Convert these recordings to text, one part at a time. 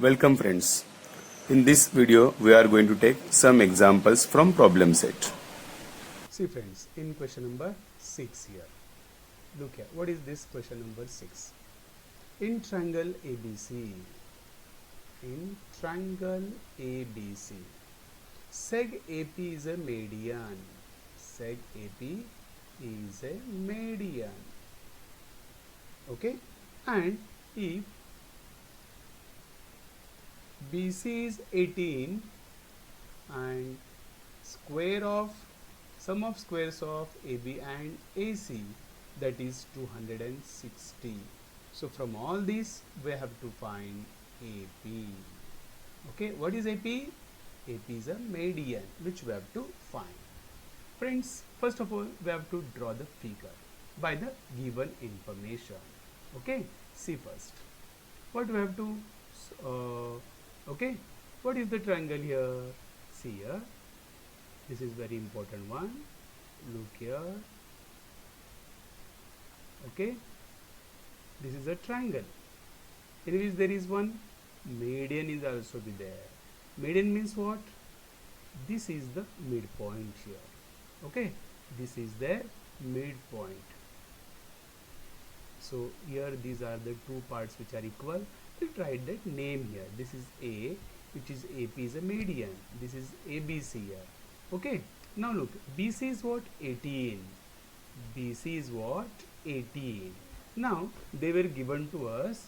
Welcome friends. In this video we are going to take some examples from problem set. See friends, in question number 6 here. Look here, what is this question number 6? In triangle ABC, seg AP is a median. Seg AP is a median. Okay? And if BC is 18 and sum of squares of AB and AC, that is 260. So from all this we have to find AP. Okay, what is AP? AP is a median which we have to find. Friends, first of all we have to draw the figure by the given information. Okay, see first what we have to okay, what is the triangle here? See here, this is very important one. Look here. Okay, this is a triangle in which there is one median is also be there. Median means what? This is the midpoint here. Okay, this is the midpoint. So here these are the two parts which are equal. We'll write that name here. This is A, which is AP is a median. This is ABC here. Okay, now look, BC is what? 18. BC is what? 18. Now they were given to us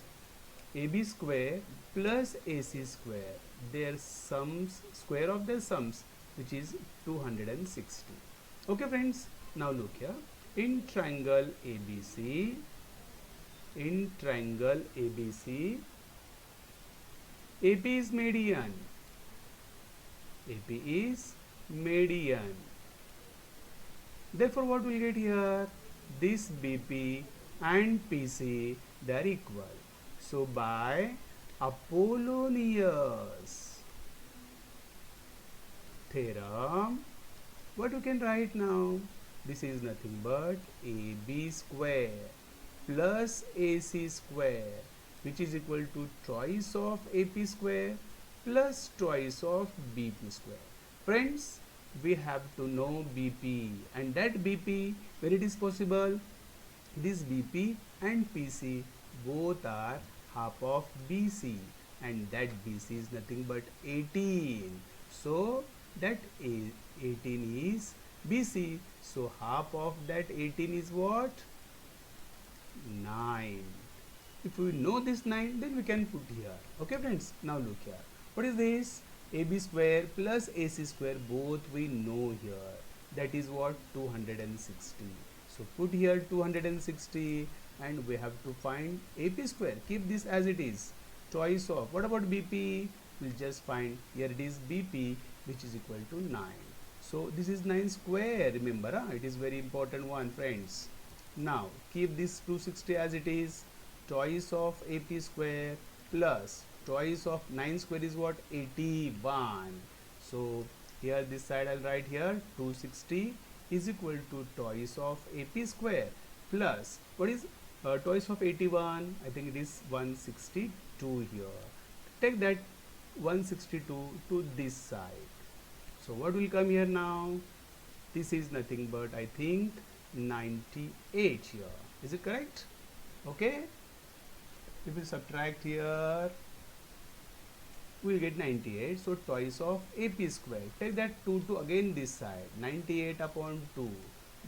AB square plus AC square, their sums, square of their sums, which is 260. Okay friends, now look here, in triangle ABC, AP is median. AP is median. Therefore what we'll get here? This BP and PC, they are equal. So by Apollonius theorem, what we can write now? This is nothing but AB square plus AC square, which is equal to twice of AP square plus twice of BP square. Friends, we have to know BP, and that BP, when it is possible, this BP and PC both are half of BC, and that BC is nothing but 18. So that 18 is BC. So half of that 18 is what? 9. If we know this 9, then we can put here. Okay friends, now look here. What is this? AB square plus AC square, both we know here. That is what? 260. So put here 260, and we have to find AP square. Keep this as it is. Choice of, what about BP? We'll just find, here it is BP, which is equal to 9. So this is 9 square, remember, it is very important one friends. Now keep this 260 as it is. Choice of AP square plus choice of 9 square is what? 81. So here this side I'll write here 260 is equal to twice of AP square plus, what is twice of 81? I think it is 162 here. Take that 162 to this side. So what will come here now? This is nothing but, I think, 98 here. Is it correct? Okay. If we subtract here, we will get 98. So twice of AP square. Take that 2 to again this side. 98 upon 2,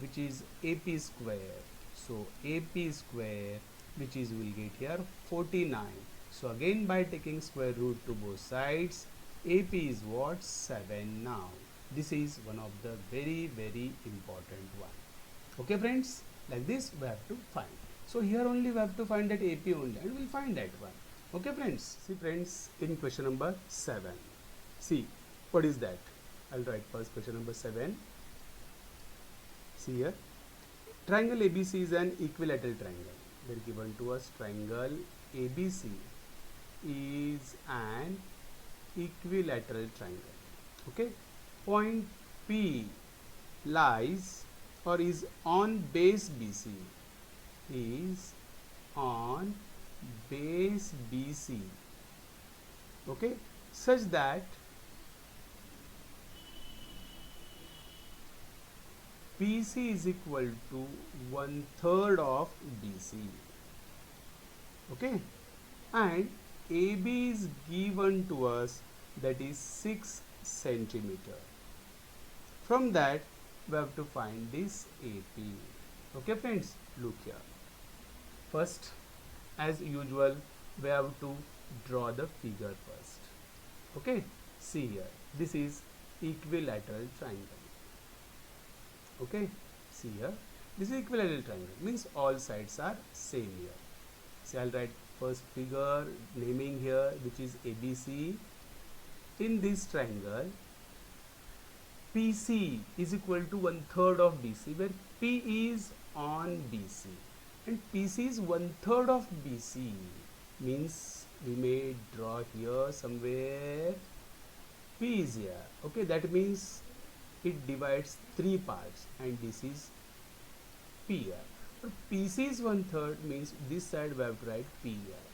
which is AP square. So AP square, which is, we will get here 49. So again by taking square root to both sides, AP is what? 7 now. This is one of the very important one. Okay friends, like this we have to find. So here only we have to find that AP only, and we will find that one. Okay friends, see friends, in question number 7, see what is that? I'll write first question number 7. See here, triangle ABC is an equilateral triangle. They are given to us triangle ABC is an equilateral triangle. Okay, point P lies or is on base BC, is on base BC okay, such that PC is equal to 1/3 of DC, okay, and AB is given to us, that is 6 centimeter. From that we have to find this AP. Okay friends, look here. First, as usual, we have to draw the figure first. Okay, see here, this is equilateral triangle. Okay, see here, this is equilateral triangle, means all sides are same here. So I'll write first figure naming here, which is ABC. In this triangle, PC is equal to 1/3 of BC, where P is on BC and PC is 1/3 of BC, means we may draw here somewhere P is here. Okay, that means it divides 3 parts and this is P here. But PC is 1/3 means this side we have to write P here.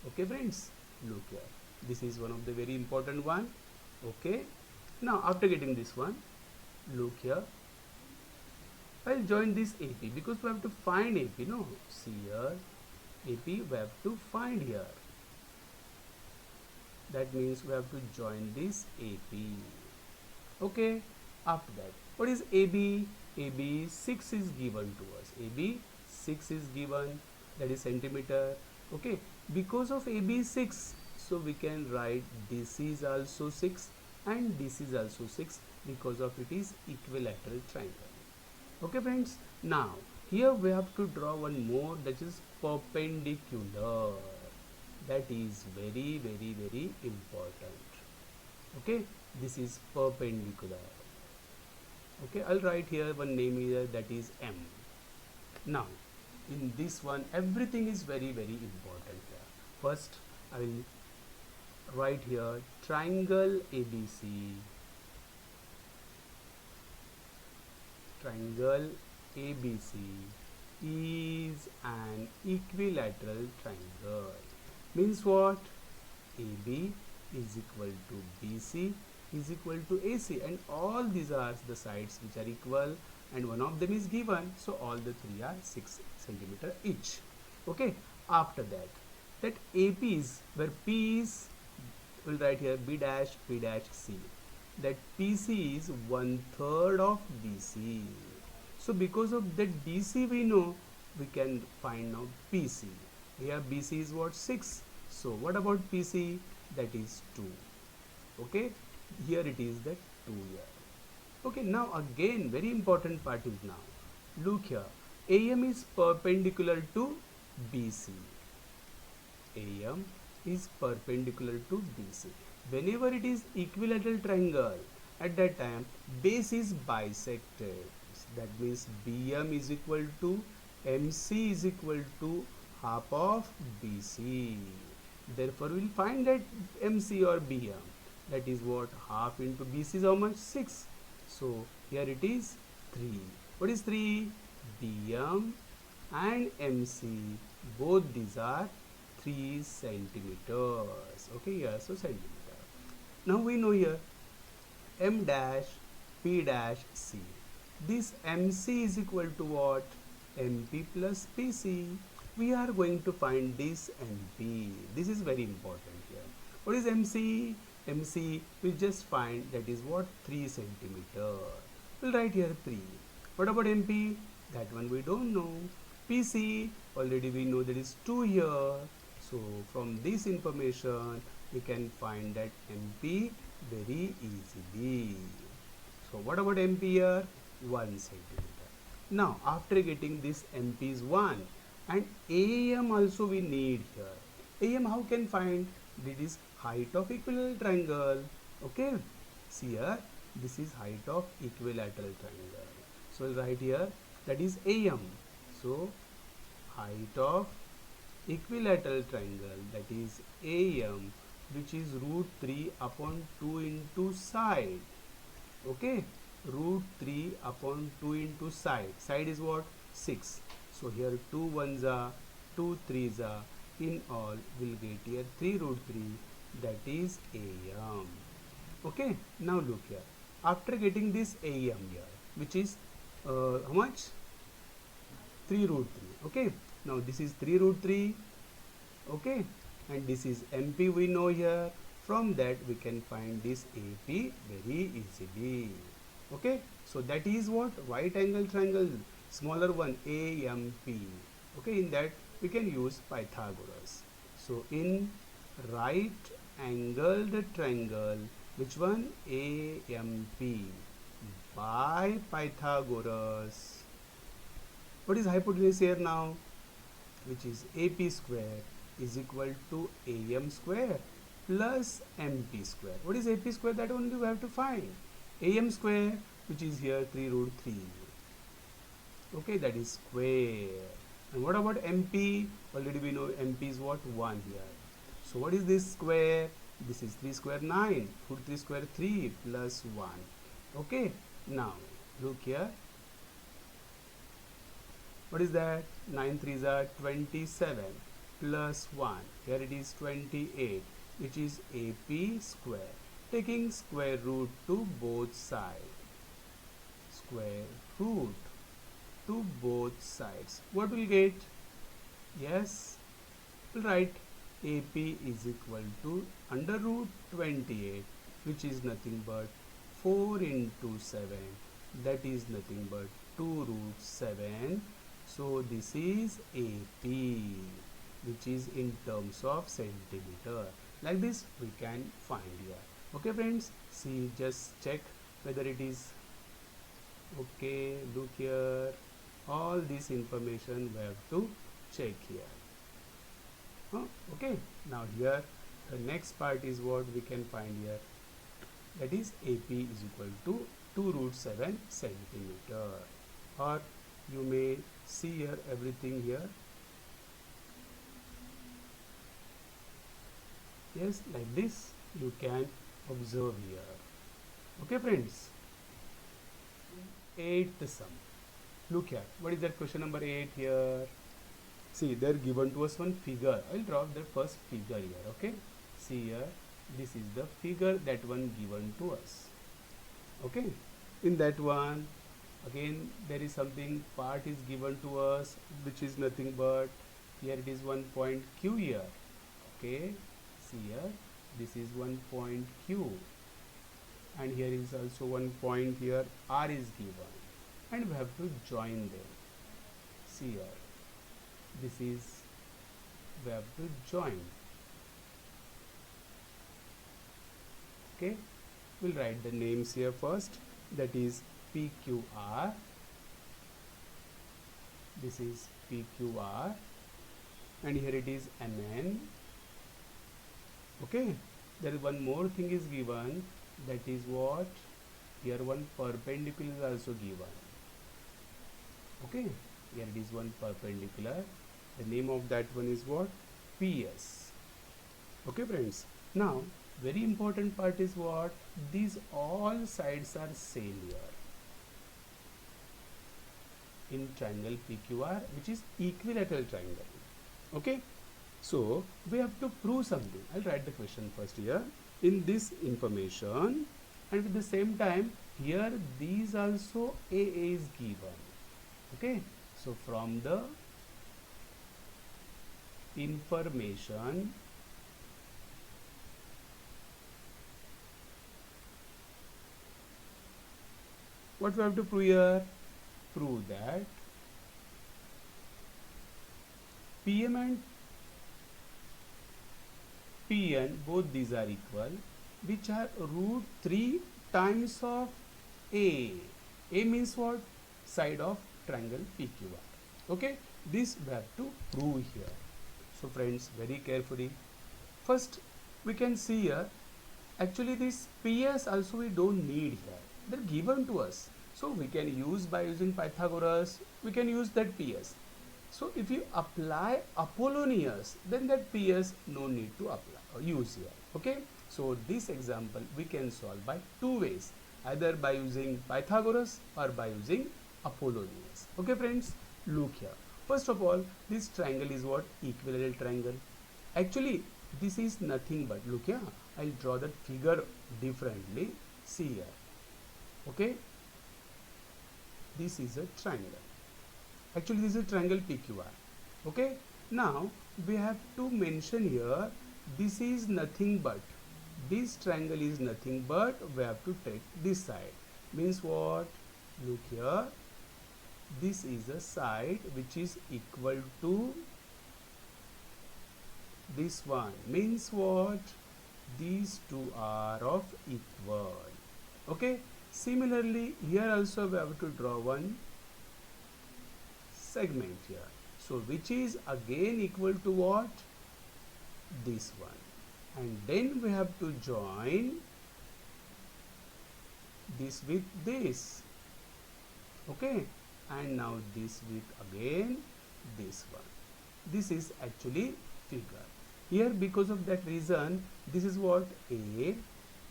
Okay friends, look here, this is one of the very important one. Okay, now after getting this one, look here, I'll join this AP because we have to find AP, no? See here, AP we have to find here. That means we have to join this AP. Okay, after that, what is AB? AB 6 is given to us. AB 6 is given, that is centimeter. Okay, because of AB 6, so we can write this is also 6 and this is also 6 because of it is equilateral triangle. Okay friends, now here we have to draw one more, that is perpendicular. That is very important. Okay, this is perpendicular. Okay, I'll write here one name here, that is M. Now in this one everything is very important here. First I will write here triangle ABC. Triangle ABC is an equilateral triangle. Means what? AB is equal to BC is equal to AC, and all these are the sides which are equal and one of them is given, so all the three are 6 centimeter each. Okay, after that AP is, where P is, we'll write here B dash P dash C, that PC is 1/3 of BC. So because of that DC we know, we can find now PC. Here BC is what? 6. So what about PC? That is 2. Okay, here it is that 2 here. Okay, now again very important part is now. Look here, AM is perpendicular to BC. AM is perpendicular to BC. Whenever it is equilateral triangle, at that time base is bisected. That means BM is equal to MC is equal to half of BC. Therefore we will find that MC or BM, that is what? Half into BC is how much? 6. So here it is 3. What is 3? BM and MC, both these are 3 centimeters. Okay, here so centimeter. Now we know here M dash P dash C. This MC is equal to what? MP plus PC. We are going to find this MP. This is very important here. What is MC? MC we just find, that is what? 3 centimeter. We'll write here 3. What about MP? That one we don't know. PC already we know, that is 2 here. So from this information we can find that MP very easily. So what about MP here? 1 centimeter. Now after getting this MP is 1, and AM also we need here. AM how can find? This is height of equilateral triangle. Okay, see here, this is height of equilateral triangle. So I'll write here, that is AM. So height of equilateral triangle, that is AM, which is √3 upon 2 into side. Okay, √3 upon 2 into side. Side is what? 6. So here 2 ones are 2 3s are, in all we'll get here 3 √3 that is AM. Okay, now look here. After getting this AM here, which is how much? 3 root 3. Okay, now this is 3 root 3. Okay, and this is MP we know here. From that we can find this AP very easily. Okay, so that is what? Right angle triangle, smaller one, AMP. Okay, in that we can use Pythagoras. So in right angled triangle, which one? AMP, by Pythagoras. What is hypotenuse here now? Which is AP square is equal to AM square plus MP square. What is AP square? That only we have to find. AM square, which is here 3 root 3. Okay, that is square. And what about MP? Already we know MP is what? 1 here. So what is this square? This is 3 square 9. Root 3 square 3 plus 1. Okay, now look here. What is that? 9 3s are 27 plus 1. Here it is 28, which is AP square. Taking square root to both sides. Square root to both sides. What will get? Yes, we'll write AP is equal to under root 28, which is nothing but 4 into 7. That is nothing but 2 root 7. So this is AP, which is in terms of centimeter. Like this we can find here. Okay friends, see, just check whether it is okay. Look here, all this information we have to check here. Okay, now here the next part is what we can find here, that is AP is equal to 2 root 7 centimeter, or you may see here everything here. Yes, like this you can observe here. Okay friends, 8th sum. Look here, what is that question number 8 here? See, they're given to us one figure. I'll draw the first figure here. Okay, see here, this is the figure, that one given to us. Okay, in that one again there is something, part is given to us, which is nothing but, here it is one point Q here. Okay, see here, this is one point Q, and here is also one point here, R is given, and we have to join them. See here, this is, we have to join. Okay, we'll write the names here first, that is PQR, this is PQR, and here it is MN. Okay, there is one more thing is given, that is what? Here one perpendicular is also given. Okay, here it is one perpendicular, the name of that one is what? PS. Okay friends, now very important part is what? These all sides are same here in triangle PQR, which is equilateral triangle. Okay, so we have to prove something. I'll write the question first here in this information, and at the same time here these also AA is given. Okay, so from the information what we have to prove here? Prove that PM and PN, both these are equal, which are root 3 times of A. A means what? Side of triangle PQR. Okay, this we have to prove here. So friends, very carefully, first we can see here, actually this PS also we don't need here, they're given to us. So we can use, by using Pythagoras, we can use that PS. So if you apply Apollonius, then that PS no need to apply or use here. Okay, so this example we can solve by two ways, either by using Pythagoras or by using Apollonius. Okay friends, look here. First of all, this triangle is what? Equilateral triangle. Actually this is nothing but, look here, I'll draw that figure differently. See here, okay, this is a triangle. Actually this is a triangle PQR. Okay, now we have to mention here, this is nothing but, this triangle is nothing but, we have to take this side. Means what? Look here, this is a side which is equal to this one. Means what? These two are of equal. Okay, similarly here also we have to draw one segment here, so which is again equal to what? This one. And then we have to join this with this. Okay, and now this with again this one. This is actually figure here. Because of that reason, this is what? A,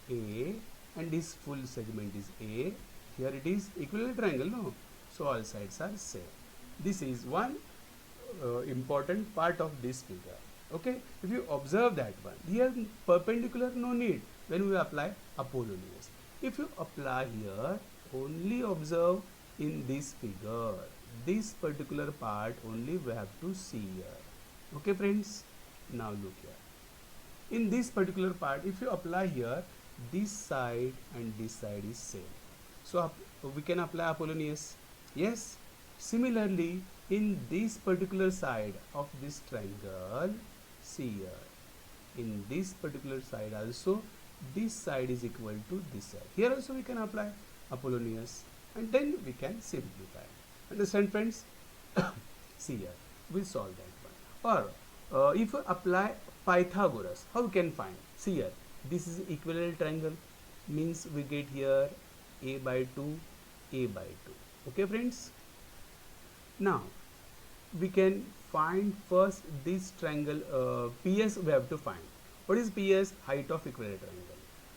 and this full segment is A. Here it is equivalent triangle, no? So all sides are same. This is one important part of this figure. Okay, if you observe that one, here perpendicular no need when we apply Apollonius. If you apply here, only observe in this figure, this particular part only we have to see here. Okay friends, now look here, in this particular part if you apply here, this side and this side is same, so we can apply Apollonius. Yes, similarly in this particular side of this triangle, see here, in this particular side also, this side is equal to this side. Here also we can apply Apollonius and then we can simplify. Understand friends? See here, we'll solve that one. Or if you apply Pythagoras, how we can find? See here, this is equivalent triangle, means we get here a by 2, a by 2. Okay friends? Now we can find first this triangle PS. We have to find what is PS? Height of equivalent triangle.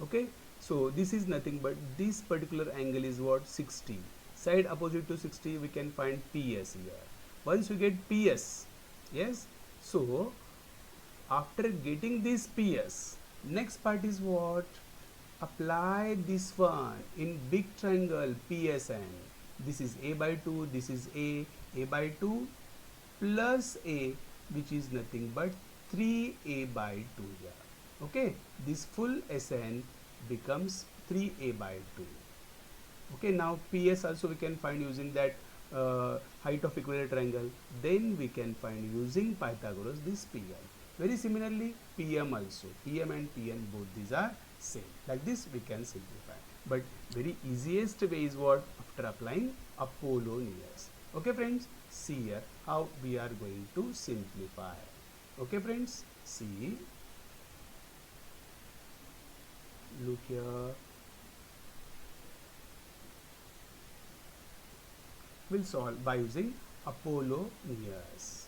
Okay, so this is nothing but this particular angle is what? 60. Side opposite to 60, we can find PS here. Once we get PS, yes, so after getting this PS, next part is what? Apply this one in big triangle PSN. This is a by 2, this is a by 2 plus a, which is nothing but 3a by 2 here. Okay, this full SN becomes 3a by 2. Okay, now PS also we can find using that height of equivalent triangle. Then we can find using Pythagoras this PL. Very similarly, PM also. PM and PN both these are same. Like this we can simplify. But very easiest way is what? After applying Apollonius. Okay friends, see here how we are going to simplify. Okay friends, see. Look here. We'll solve by using Apollonius.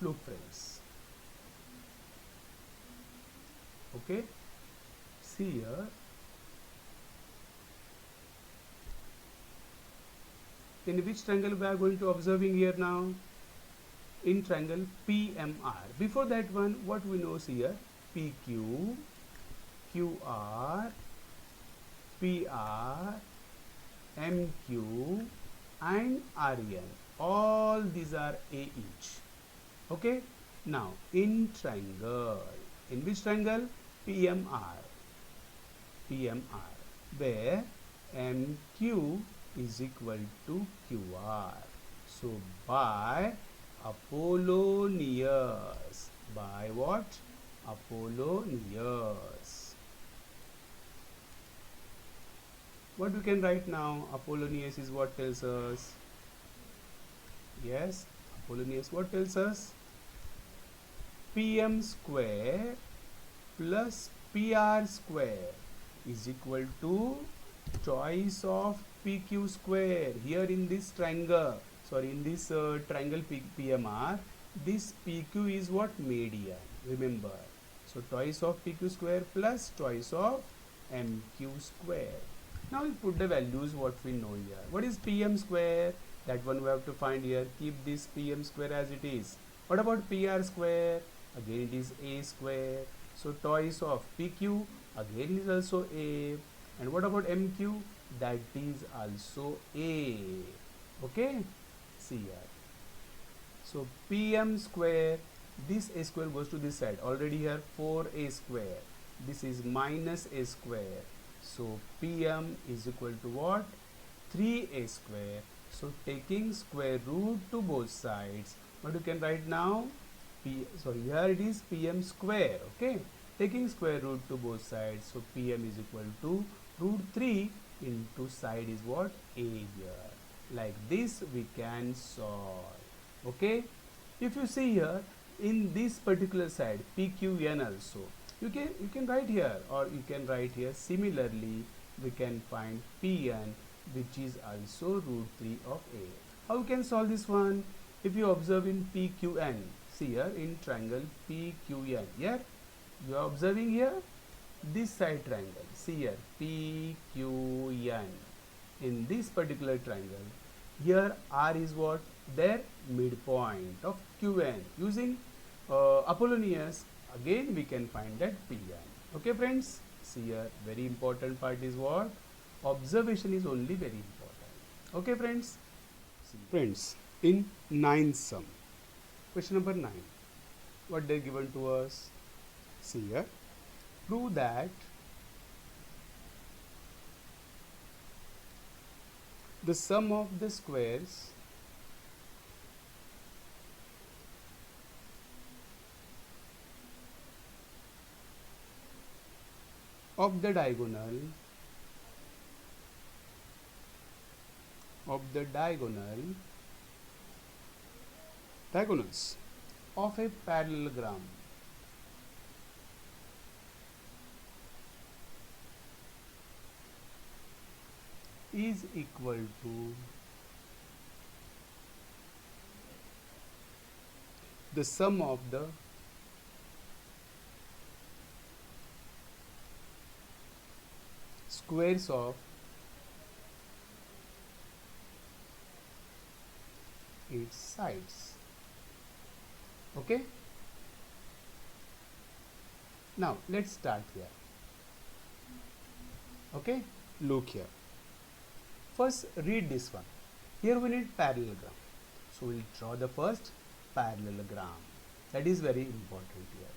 Look friends. Okay, see here. In which triangle we are going to observing here now? In triangle PMR. Before that one, what we know here? PQ, QR, PR, MQ and RN. All these are A each. Okay. Now in triangle, in which triangle? PMR. PMR, where MQ is equal to QR. So by Apollonius. By what? Apollonius. What we can write now? Apollonius is what tells us? Yes, Apollonius what tells us? PM square plus PR square is equal to choice of PQ square. Here in this triangle, sorry, in this triangle PMR, this PQ is what? Median. Remember. So twice of PQ square plus twice of MQ square. Now we put the values what we know here. What is PM square? That one we have to find here. Keep this PM square as it is. What about PR square? Again it is A square. So twice of PQ again is also A. And what about MQ? That is also A. Okay? See here. So PM square, this A square goes to this side. Already here 4A square. This is minus A square. So PM is equal to what? 3A square. So taking square root to both sides, what you can write now? So here it is PM square. Okay. Taking square root to both sides. So PM is equal to root 3 into side is what? A here. Like this we can solve. Okay. If you see here in this particular side PQN also, you can write here, or you can write here similarly we can find Pn, which is also root 3 of A. How we can solve this one? If you observe in PQN, see here in triangle PQN, here you are observing here this side triangle, see here PQN. In this particular triangle, here R is what? Their midpoint of QN. Using Apollonius, again we can find that Pn. Okay friends, see here very important part is what? Observation is only very important. Okay friends? See. Friends, in 9th sum, question number 9, what they given to us? See here, prove that the sum of the squares of the diagonals of a parallelogram is equal to the sum of the squares of its sides. Okay, now let's start here. Okay, look here. First read this one. Here we need parallelogram, so we'll draw the first parallelogram. That is very important here.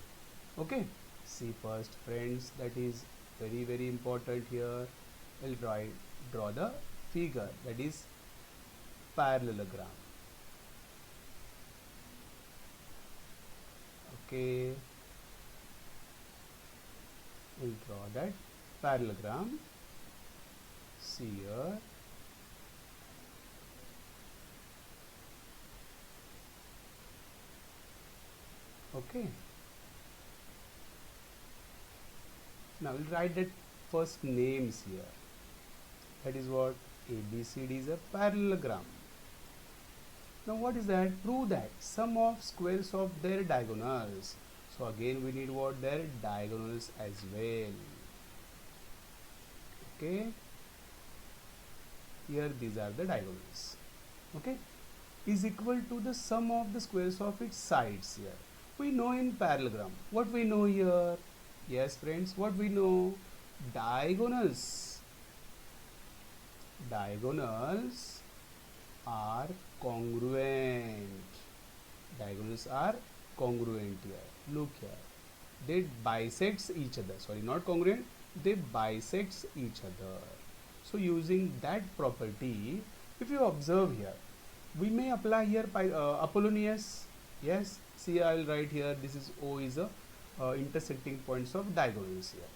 Okay, see first friends, that is very important here. We'll draw the figure, that is parallelogram. Okay, we'll draw that parallelogram. See here, okay. Now we'll write that first names here. That is what? ABCD is a parallelogram. Now what is that? Prove that sum of squares of their diagonals. So again we need what? Their diagonals as well. Okay. Here these are the diagonals. Okay. Is equal to the sum of the squares of its sides here. We know in parallelogram. What we know here? Yes friends, what we know? Diagonals are congruent. Diagonals are congruent here. Look here. They bisects each other. Sorry, not congruent. They bisects each other. So using that property, if you observe here, we may apply here Apollonius. Yes. See, I will write here. This is O is a intersecting points of diagonals here.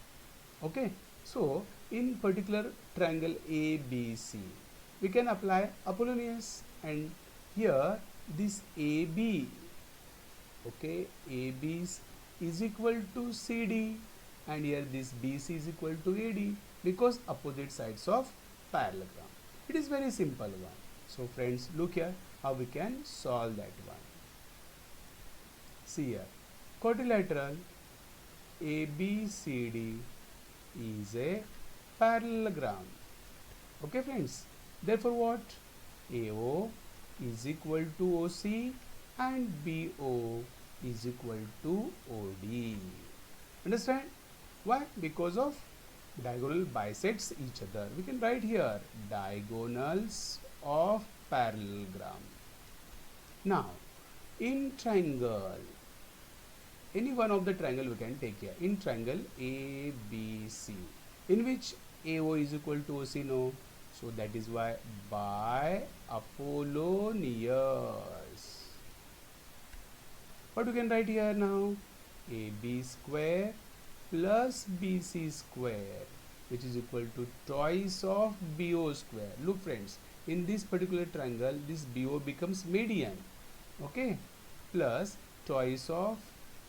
Okay. So in particular triangle ABC, we can apply Apollonius, and here this AB, okay, AB is equal to CD, and here this BC is equal to AD, because opposite sides of parallelogram. It is very simple one. So friends, look here how we can solve that one. See here, quadrilateral ABCD is a parallelogram. Okay friends, therefore what? AO is equal to OC and BO is equal to OD. Understand? Why? Because of diagonal bisects each other. We can write here diagonals of parallelogram. Now, in triangle, any one of the triangle we can take here. In triangle ABC, in which AO is equal to OC, no. So that is why by Apollonius. What we can write here now? AB square plus BC square, which is equal to twice of BO square. Look friends, in this particular triangle, this BO becomes median, okay, plus twice of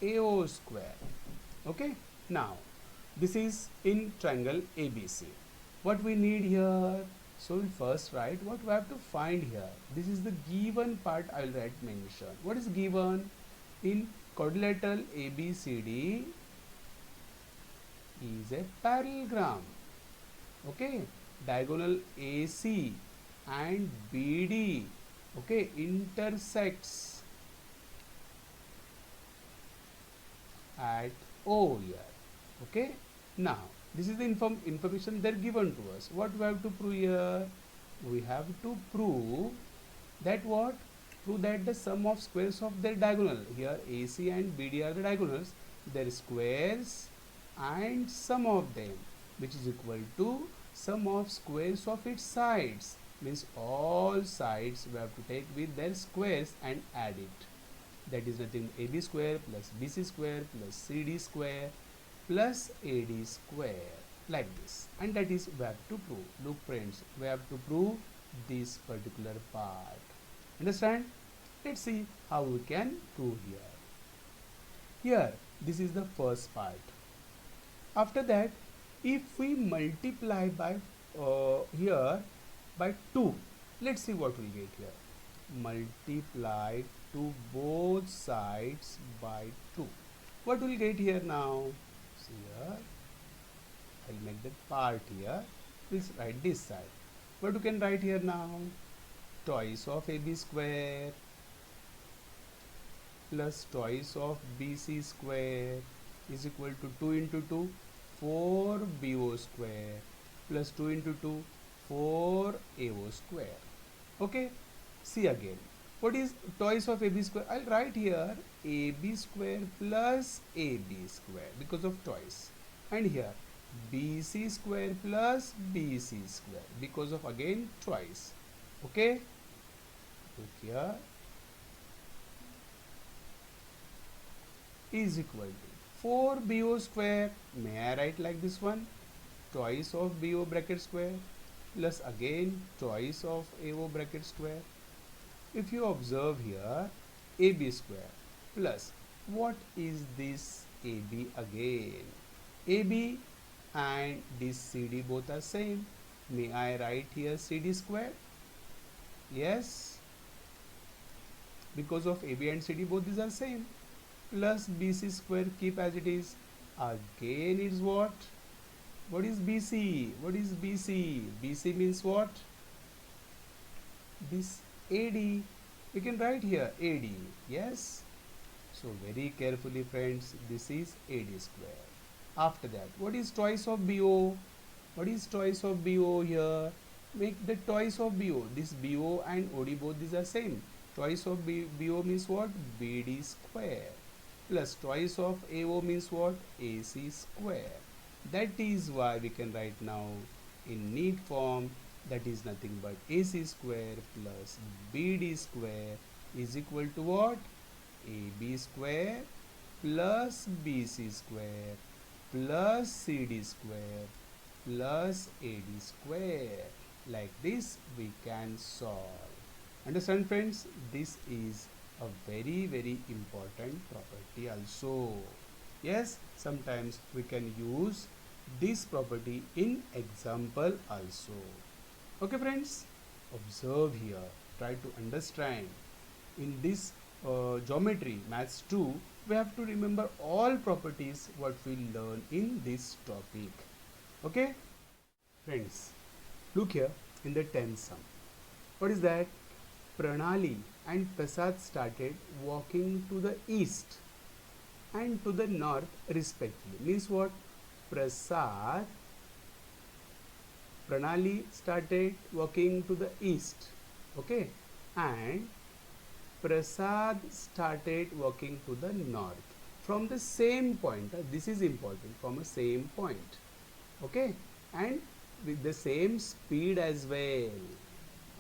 AO square. Okay, now this is in triangle ABC. What we need here? So we'll first write what we have to find here. This is the given part. I will write mention. What is given? In quadrilateral ABCD is a parallelogram. Okay, diagonal AC and BD, okay, intersects at O here. Okay, now this is the information they're given to us. What we have to prove here? We have to prove that what? Prove that the sum of squares of their diagonal, here AC and BD are the diagonals, their squares and sum of them, which is equal to sum of squares of its sides, means all sides we have to take with their squares and add it. That is nothing AB square plus BC square plus CD square plus AD square, like this. And that is we have to prove. Look friends, we have to prove this particular part. Understand? Let's see how we can prove here. Here, this is the first part. After that, if we multiply by here by 2, let's see what we'll get here. Multiply to both sides by 2. What we'll get here now? See here, I'll make that part here. Please write this side. What you can write here now? Twice of AB square plus twice of BC square is equal to 2 into 2, 4 BO square plus 2 into 2, 4 AO square. Okay, see again. What is twice of AB square? I'll write here AB square plus AB square because of twice. And here BC square plus BC square because of again twice. Okay, look here, is equal to 4 BO square. May I write like this one? Twice of BO bracket square plus again twice of AO bracket square. If you observe here, AB square plus what is this AB again? AB and this CD both are same. May I write here CD square? Yes, because of AB and CD both these are same. Plus BC square, keep as it is. Again it's what? What is BC? What is BC? BC means what? This AD. We can write here AD. Yes. So very carefully friends, this is AD square. After that, what is twice of BO? What is twice of BO here? Make the twice of BO. This BO and OD both these are same. Twice of BO means what? BD square. Plus twice of AO means what? AC square. That is why we can write now in neat form, that is nothing but AC square plus BD square is equal to what? AB square plus BC square plus CD square plus AD square. Like this we can solve. Understand friends? This is a very important property also. Yes, sometimes we can use this property in example also. Okay friends, observe here, try to understand. In this geometry maths 2, we have to remember all properties what we learn in this topic. Okay friends, look here in the 10th sum. What is that? Pranali and Prasad started walking to the east and to the north respectively. Means what? Pranali started walking to the east, okay, and Prasad started walking to the north from the same point. This is important, from a same point, okay, and with the same speed as well,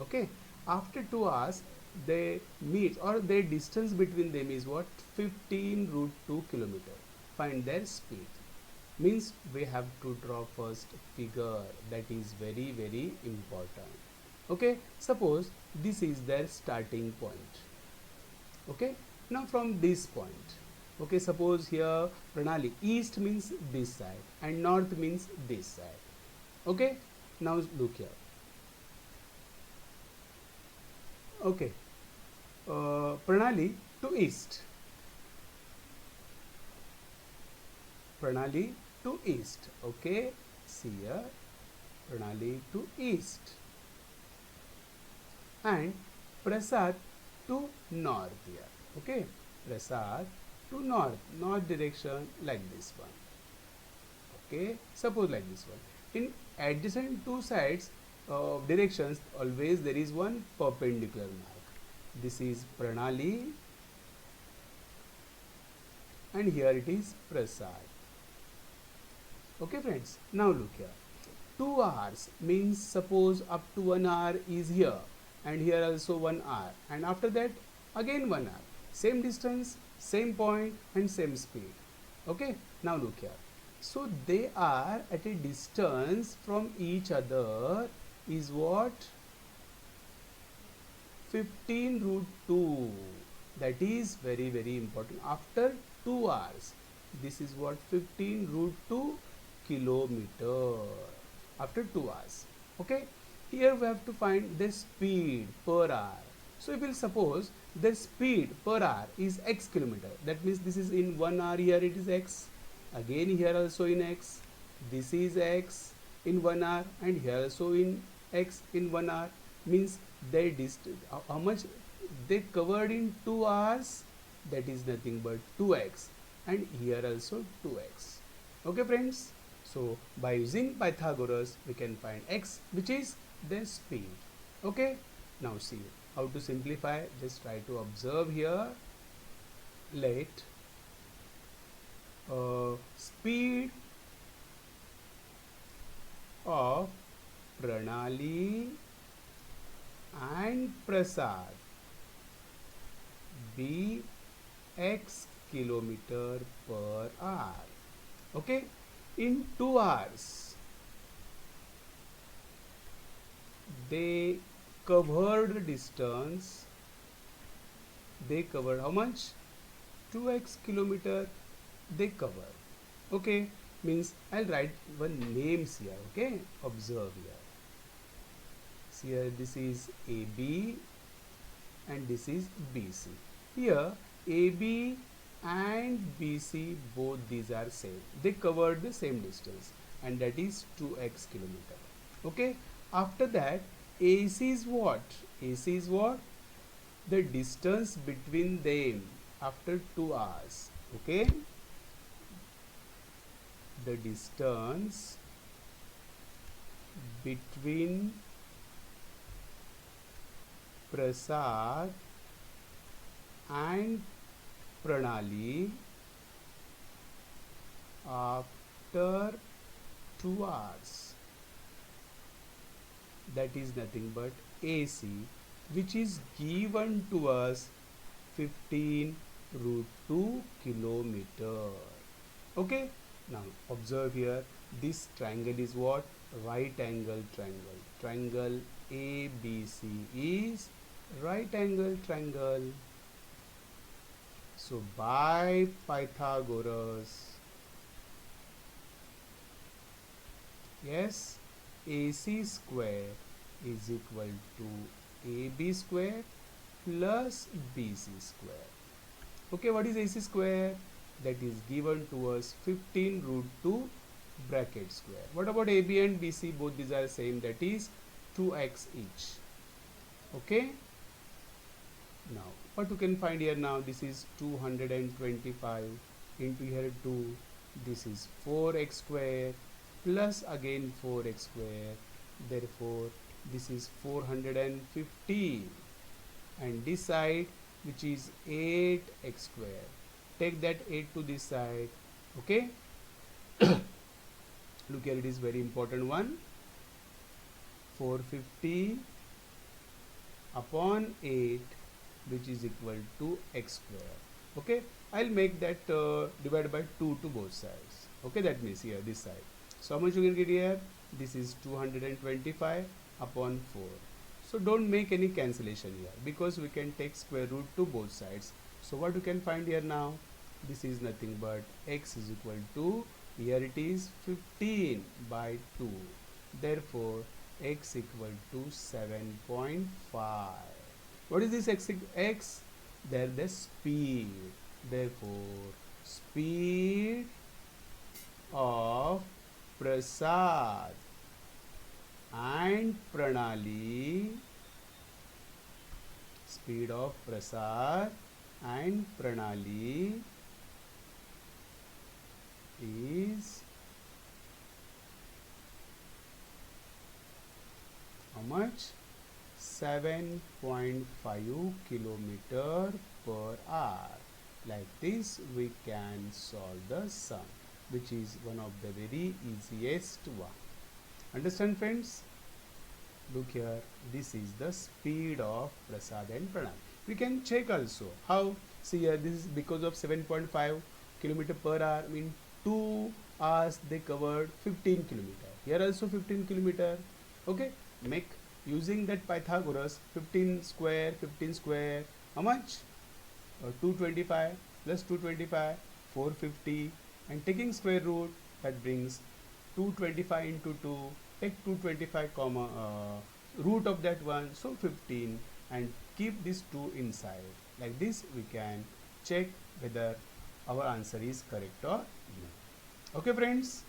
okay. After 2 hours they meet, or their distance between them is what? 15 root 2 kilometer. Find their speed. Means we have to draw first figure, that is very important, okay. Suppose this is their starting point, okay. Now from this point, okay, suppose here Pranali, east means this side and north means this side, okay. Now look here, okay. Pranali to east, Pranali to east, okay. See here, Pranali to east, and Prasad to north here, okay. Prasad to north direction, like this one, okay. Suppose like this one. In adjacent two sides directions, always there is one perpendicular mark. This is Pranali and here it is Prasad, okay friends. Now look here, 2 hours means, suppose up to 1 hour is here and here also 1 hour, and after that again 1 hour, same distance, same point and same speed, okay. Now look here, so they are at a distance from each other is what? 15 root 2. That is very important. After 2 hours, this is what? 15 root 2 kilometer. After 2 hours, okay. Here we have to find the speed per hour. So if we'll suppose the speed per hour is x kilometer, that means this is in 1 hour, here it is x, again here also in x, this is x in 1 hour, and here also in x in 1 hour. Means their distance, how much they covered in 2 hours, that is nothing but 2x, and here also 2x, okay friends. So by using Pythagoras we can find x, which is their speed, okay. Now see how to simplify. Just try to observe here. Let speed of Pranali and Prasad be x kilometer per hour, okay. In 2 hours they covered the distance, they covered how much? 2x kilometer they cover, okay. Means I'll write one names here, okay. Observe here. See here, this is AB and this is BC. Here AB and BC, both these are same, they covered the same distance, and that is 2x kilometer, okay. After that AC is what? AC is what? The distance between them after 2 hours, okay. The distance between Prasad and Pranali after 2 hours, that is nothing but AC, which is given to us 15 root 2 kilometer, okay. Now observe here, this triangle is what? Right angle triangle. Triangle ABC is right angle triangle. So by Pythagoras, yes, AC square is equal to AB square plus BC square. Okay, what is AC square? That is given to us 15 root 2 bracket square. What about AB and BC? Both these are same, that is 2x each. Okay, now what you can find here now, this is 225 into here 2, this is 4x square plus again 4x square, therefore this is 450, and this side which is 8x square, take that 8 to this side. Okay, look here, it is very important one, 450 upon 8 which is equal to x square. Okay, I'll make that divided by 2 to both sides. Okay, that means here this side, so how much you can get here, this is 225 upon 4. So don't make any cancellation here because we can take square root to both sides. So what you can find here now, this is nothing but x is equal to, here it is 15 by 2, therefore x equal to 7.5. What is this x? There the speed, therefore speed of Prasad and Pranali, speed of Prasad and Pranali is how much? 7.5 kilometer per hour. Like this we can solve the sum, which is one of the very easiest one. Understand friends? Look here, this is the speed of Prasad and Pranal. We can check also how. See here, this is because of 7.5 kilometer per hour, mean 2 hours they covered 15 kilometer. Here also 15 kilometer. Okay, make using that Pythagoras, 15 square, how much? 225 plus 225, 450, and taking square root, that brings 225 into 2, take 225 comma root of that one, so 15, and keep this 2 inside. Like this we can check whether our answer is correct or not. Okay friends.